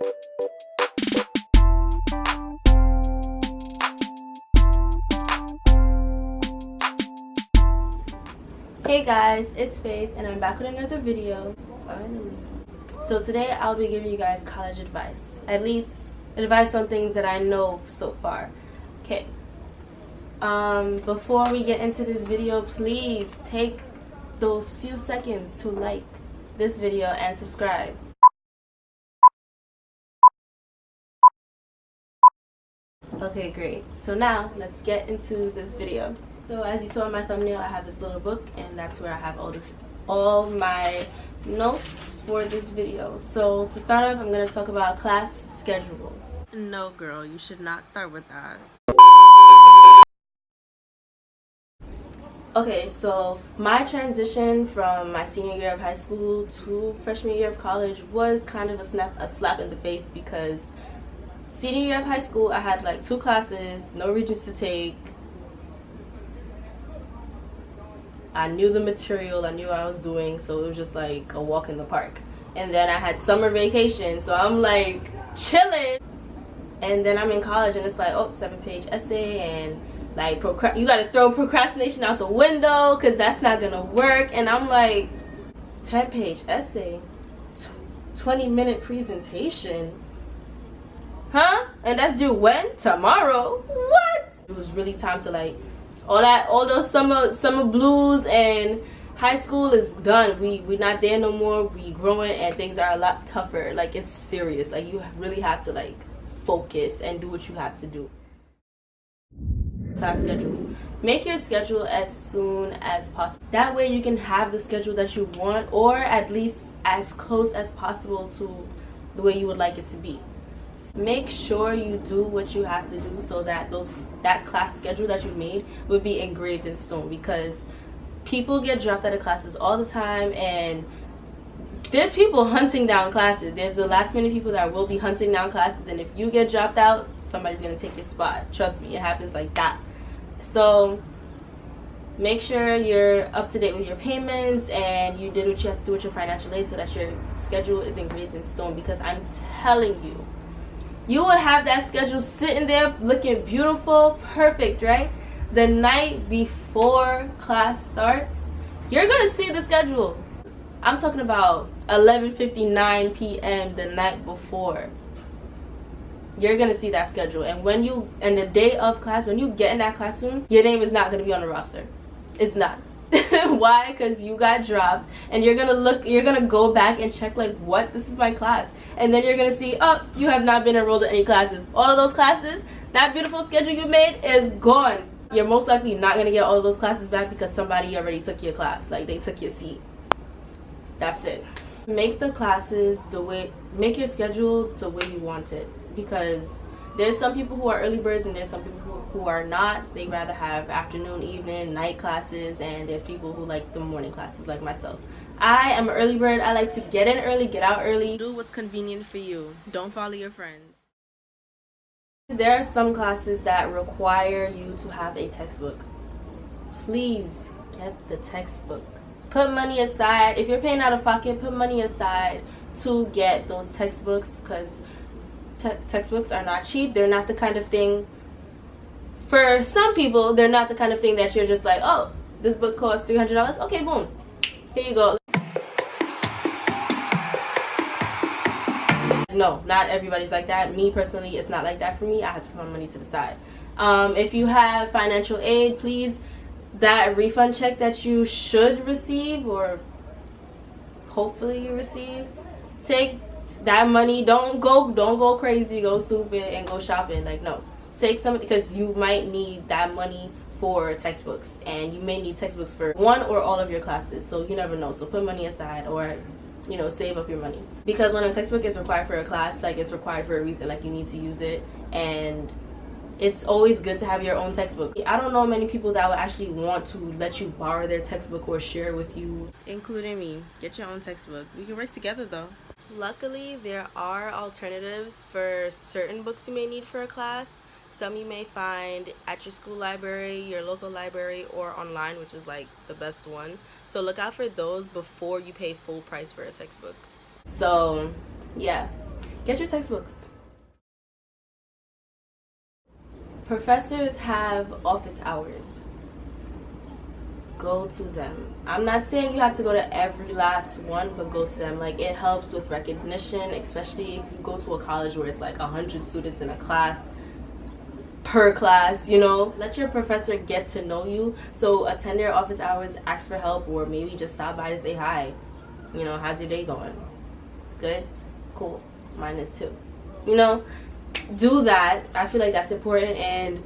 Hey guys, it's Faith and I'm back with another video, finally. So today I'll be giving you guys college advice, at least advice on things that I know so far. Okay, before we get into this video, please take those few seconds to like this video and subscribe. Okay, great. So now let's get into this video. So as you saw in my thumbnail, I have this little book, and that's where I have all my notes for this video. So to start off, I'm going to talk about class schedules. No girl, you should not start with that. Okay, so my transition from my senior year of high school to freshman year of college was kind of a slap in the face, because senior year of high school I had like 2 classes, no Regents to take. I knew the material, I knew what I was doing, so it was just like a walk in the park. And then I had summer vacation, so I'm like chilling. And then I'm in college and it's like, oh, 7-page essay, and like you gotta throw procrastination out the window because that's not gonna work. And I'm like, 10-page essay, 20-minute presentation, huh? And that's due when? Tomorrow? What? It was really time to like all those summer blues, and high school is done. We're not there no more. We growing and things are a lot tougher. Like, it's serious. Like, you really have to like focus and do what you have to do. Class schedule. Make your schedule as soon as possible. That way you can have the schedule that you want, or at least as close as possible to the way you would like it to be. Make sure you do what you have to do so that that class schedule that you made would be engraved in stone, because people get dropped out of classes all the time, and there's people hunting down classes. There's the last minute people that will be hunting down classes, and if you get dropped out, somebody's going to take your spot. Trust me, it happens like that. So make sure you're up to date with your payments and you did what you have to do with your financial aid so that your schedule is engraved in stone, because I'm telling you, you would have that schedule sitting there looking beautiful, perfect, right? The night before class starts, you're going to see the schedule. I'm talking about 11:59 p.m. the night before. You're going to see that schedule. And the day of class, when you get in that classroom, your name is not going to be on the roster. It's not. Why? Because you got dropped, and you're gonna go back and check like, what, this is my class, and then you're gonna see, oh, you have not been enrolled in any classes. All of those classes, that beautiful schedule you made is gone. You're most likely not gonna get all of those classes back because somebody already took your class, like they took your seat. That's it. Make the classes make your schedule the way you want it, because there's some people who are early birds and there's some people who are not. They rather have afternoon, evening, night classes, and there's people who like the morning classes, like myself. I am an early bird. I like to get in early, get out early. Do what's convenient for you. Don't follow your friends. There are some classes that require you to have a textbook. Please get the textbook. Put money aside. If you're paying out of pocket, put money aside to get those textbooks, because textbooks are not cheap. They're not the kind of thing, for some people, they're not the kind of thing that you're just like, oh, this book costs $300. Okay, boom. Here you go. No, not everybody's like that. Me personally, it's not like that for me. I had to put my money to the side. If you have financial aid, please, that refund check that you should receive, or hopefully you receive, take that money. Don't go crazy, go stupid, and go shopping. Like, no. Take some, because you might need that money for textbooks, and you may need textbooks for one or all of your classes, so you never know. So put money aside, or save up your money, because when a textbook is required for a class, like, it's required for a reason. Like, you need to use it, and it's always good to have your own textbook. I don't know many people that would actually want to let you borrow their textbook or share it with you, including me. Get your own textbook. We can work together though. Luckily, there are alternatives for certain books you may need for a class. Some you may find at your school library, your local library, or online, which is like the best one. So look out for those before you pay full price for a textbook. So yeah, Get your textbooks. Professors have office hours. Go to them. I'm not saying you have to go to every last one, but go to them. Like, it helps with recognition, especially if you go to a college where it's like 100 students in a class per class, you know. Let your professor get to know you. So attend their office hours, ask for help, or maybe just stop by to say hi. You know, how's your day going? Good? Cool. Mine is too. You know, do that. I feel like that's important, and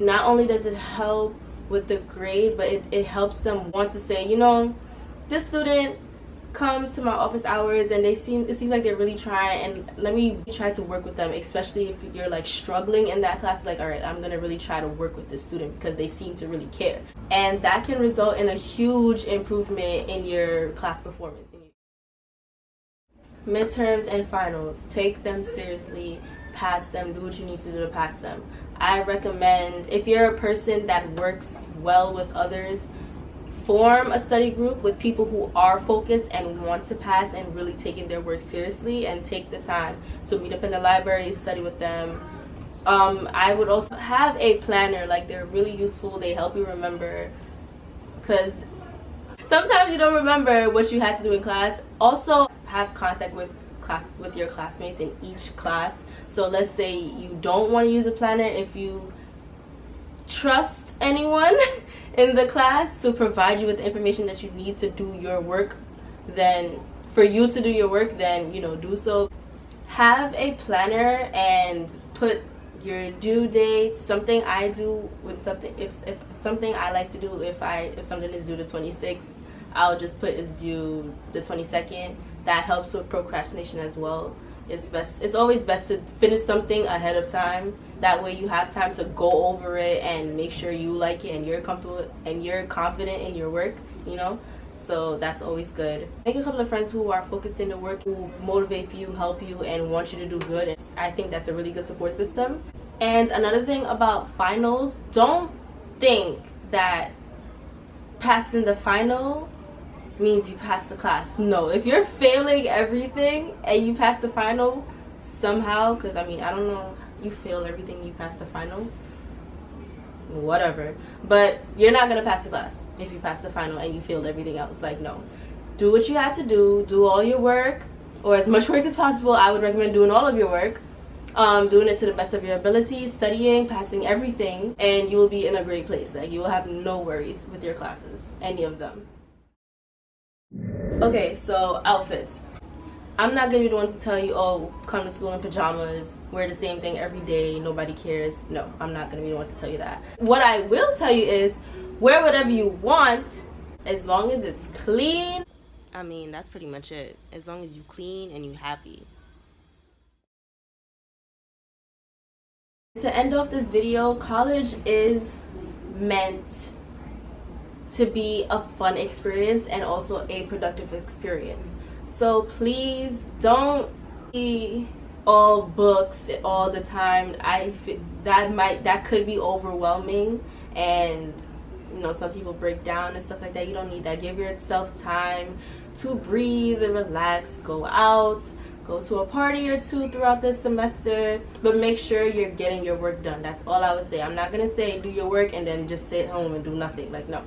not only does it help with the grade, but it helps them want to say, you know, this student comes to my office hours and it seems like they're really trying, and let me try to work with them, especially if you're like struggling in that class. Like, all right, I'm gonna really try to work with this student because they seem to really care, and that can result in a huge improvement in your class performance. Midterms and finals, take them seriously, pass them, do what you need to do to pass them. I recommend, if you're a person that works well with others, form a study group with people who are focused and want to pass and really taking their work seriously, and take the time to meet up in the library, study with them. I would also have a planner. Like, they're really useful. They help you remember, because sometimes you don't remember what you had to do in class. Also, have contact with your classmates in each class. So let's say you don't want to use a planner. If you trust anyone in the class to provide you with the information that you need to do your work, then for you to do your work, then, you know, do so. Have a planner and put your due dates. Something I do with something, if something I like to do, if something is due the 26th, I'll just put it's due the 22nd. That helps with procrastination as well. It's always best to finish something ahead of time. That way you have time to go over it and make sure you like it and you're comfortable and you're confident in your work, you know. So that's always good. Make a couple of friends who are focused in the work, who motivate you, help you, and want you to do good. And I think that's a really good support system. And another thing about finals, don't think that passing the final means you pass the class. No, if you're failing everything and you pass the final somehow, because I mean, I don't know, you fail everything, you pass the final, whatever, but you're not gonna pass the class if you pass the final and you failed everything else. Like, no, do what you had to do all your work, or as much work as possible. I would recommend doing all of your work, doing it to the best of your ability, studying, passing everything, and you will be in a great place. Like, you will have no worries with your classes, any of them. Okay, so outfits. I'm not gonna be the one to tell you, oh, come to school in pajamas, wear the same thing every day, nobody cares. No, I'm not gonna be the one to tell you that. What I will tell you is, wear whatever you want, as long as it's clean. I mean, that's pretty much it. As long as you clean and you happy. To end off this video, college is meant to be a fun experience and also a productive experience. So please don't be all books all the time. That could be overwhelming, and you know, some people break down and stuff like that. You don't need that. Give yourself time to breathe and relax. Go out, go to a party or two throughout the semester, but make sure you're getting your work done. That's all I would say. I'm not gonna say do your work and then just sit home and do nothing. Like, no.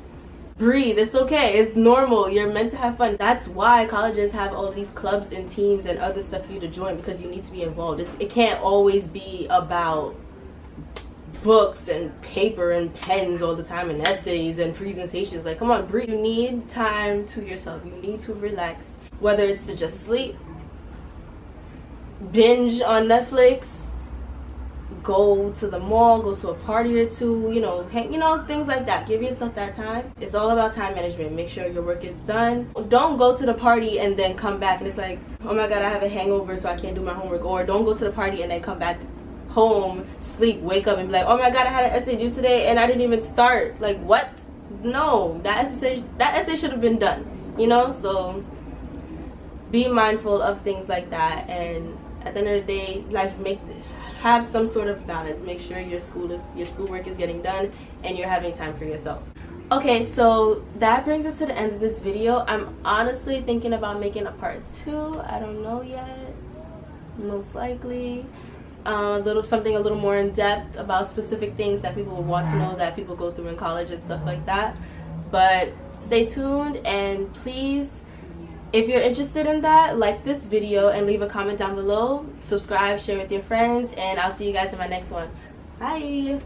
Breathe. It's okay. It's normal. You're meant to have fun. That's why colleges have all these clubs and teams and other stuff for you to join, because you need to be involved. It can't always be about books and paper and pens all the time and essays and presentations. Like, come on, breathe. You need time to yourself. You need to relax. Whether it's to just sleep, binge on Netflix, go to the mall, go to a party or two, you know, things like that. Give yourself that time. It's all about time management. Make sure your work is done. Don't go to the party and then come back and it's like, oh my god, I have a hangover so I can't do my homework. Or don't go to the party and then come back home, sleep, wake up and be like, oh my god, I had an essay due today and I didn't even start. Like, what? No, that essay should have been done, you know? So be mindful of things like that, and at the end of the day, like, have some sort of balance. Make sure your schoolwork is getting done and you're having time for yourself. Okay, so that brings us to the end of this video. I'm honestly thinking about making a part 2. I don't know yet. most likely. Something a little more in depth about specific things that people would want to know that people go through in college and stuff like that. But stay tuned, and please, if you're interested in that, like this video and leave a comment down below, subscribe, share with your friends, and I'll see you guys in my next one. Bye.